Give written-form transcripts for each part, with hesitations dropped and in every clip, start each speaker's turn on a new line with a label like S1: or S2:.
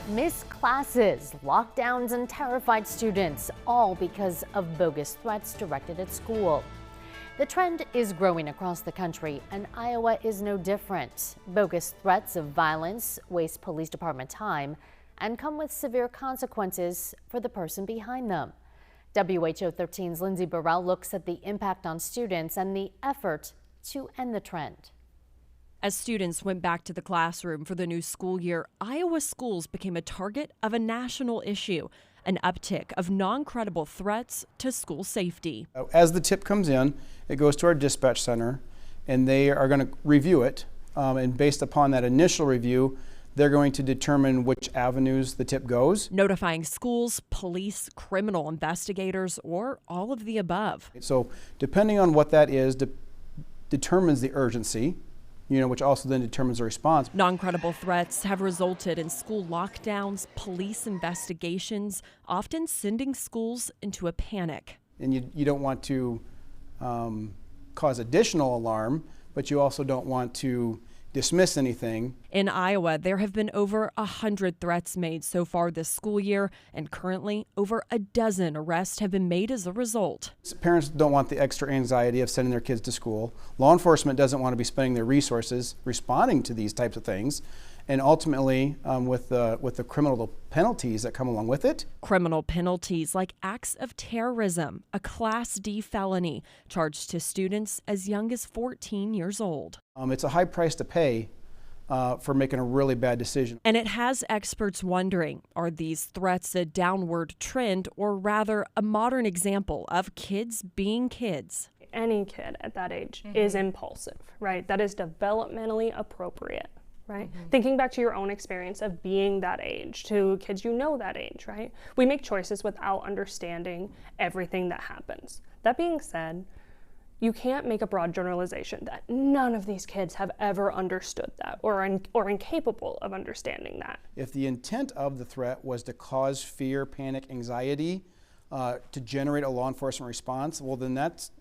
S1: Missed classes, lockdowns, and terrified students, all because of bogus threats directed at school. The trend is growing across the country, and Iowa is no different. Bogus threats of violence waste police department time and come with severe consequences for the person behind them. WHO 13's Lindsay Burrell looks at the impact on students and the effort to end the trend.
S2: As students went back to the classroom for the new school year, Iowa schools became a target of a national issue, an uptick of non-credible threats to school safety.
S3: As the tip comes in, it goes to our dispatch center, and they are going to review it. And based upon that initial review, they're going to determine which avenues the tip goes.
S2: Notifying schools, police, criminal investigators, or all of the above.
S3: So depending on what that is, determines the urgency, which also then determines the response.
S2: Non-credible threats have resulted in school lockdowns, police investigations, often sending schools into a panic.
S3: And you don't want to cause additional alarm, but you also don't want to dismiss anything.
S2: In Iowa, there have been over 100 threats made so far this school year, and currently over a dozen arrests have been made as a result.
S3: Parents don't want the extra anxiety of sending their kids to school. Law enforcement doesn't want to be spending their resources responding to these types of things. And ultimately, with the criminal penalties that come along with it.
S2: Criminal penalties like acts of terrorism, a Class D felony, charged to students as young as 14 years old.
S3: It's a high price to pay for making a really bad decision.
S2: And it has experts wondering, are these threats a downward trend or rather a modern example of kids being kids?
S4: Any kid at that age is impulsive, right? That is developmentally appropriate. Right? Thinking back to your own experience of being that age, to kids that age, right? We make choices without understanding everything that happens. That being said, you can't make a broad generalization that none of these kids have ever understood that or incapable of understanding that.
S3: If the intent of the threat was to cause fear, panic, anxiety, to generate a law enforcement response, well, then that's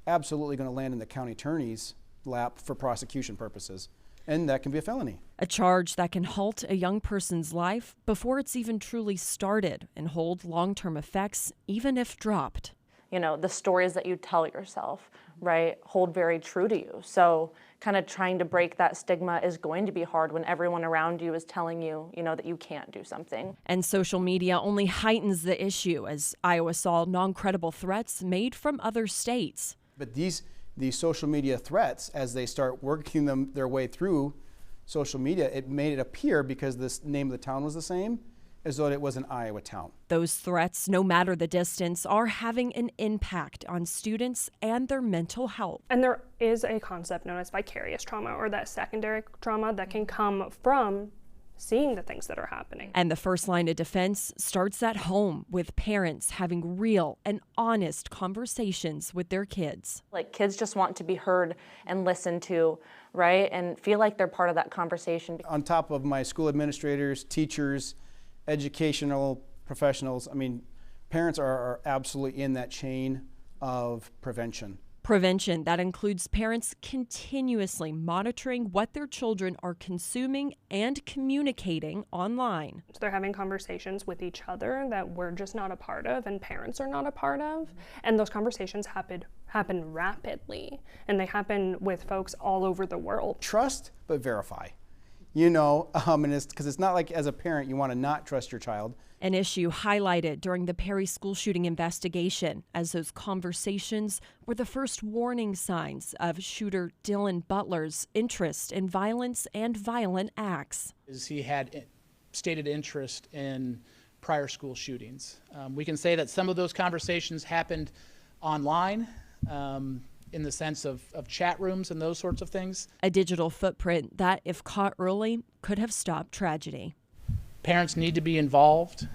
S3: absolutely going to land in the county attorney's lap for prosecution purposes. And that can be a felony.
S2: A charge that can halt a young person's life before it's even truly started and hold long-term effects, even if dropped.
S5: The stories that you tell yourself, right, hold very true to you. So kind of trying to break that stigma is going to be hard when everyone around you is telling you, that you can't do something.
S2: And social media only heightens the issue as Iowa saw non-credible threats made from other states.
S3: But these social media threats, as they start working their way through social media, it made it appear, because the name of the town was the same, as though it was an Iowa town.
S2: Those threats, no matter the distance, are having an impact on students and their mental health.
S4: And there is a concept known as vicarious trauma, or that secondary trauma that can come from seeing the things that are happening.
S2: And the first line of defense starts at home, with parents having real and honest conversations with their kids.
S5: Like, kids just want to be heard and listened to, right? And feel like they're part of that conversation.
S3: On top of my school administrators, teachers, educational professionals, parents are absolutely in that chain of prevention.
S2: Prevention that includes parents continuously monitoring what their children are consuming and communicating online.
S4: So they're having conversations with each other that we're just not a part of and parents are not a part of. And those conversations happen rapidly, and they happen with folks all over the world.
S3: Trust, but verify. And it's because it's not like as a parent you want to not trust your child.
S2: An issue highlighted during the Perry school shooting investigation, as those conversations were the first warning signs of shooter Dylan Butler's interest in violence and violent acts.
S6: He had stated interest in prior school shootings. We can say that some of those conversations happened online, in the sense of chat rooms and those sorts of things.
S2: A digital footprint that, if caught early, could have stopped tragedy.
S6: Parents need to be involved.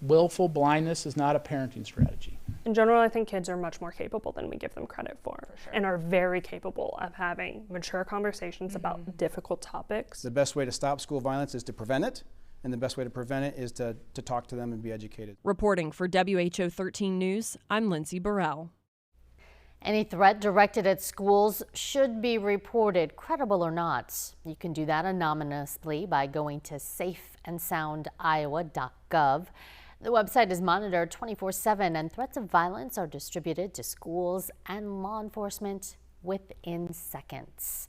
S6: Willful blindness is not a parenting strategy.
S4: In general, I think kids are much more capable than we give them credit for and are very capable of having mature conversations about difficult topics.
S3: The best way to stop school violence is to prevent it. And the best way to prevent it is to talk to them and be educated.
S2: Reporting for WHO 13 News, I'm Lindsay Burrell.
S1: Any threat directed at schools should be reported, credible or not. You can do that anonymously by going to safeandsoundiowa.gov. The website is monitored 24/7 and threats of violence are distributed to schools and law enforcement within seconds.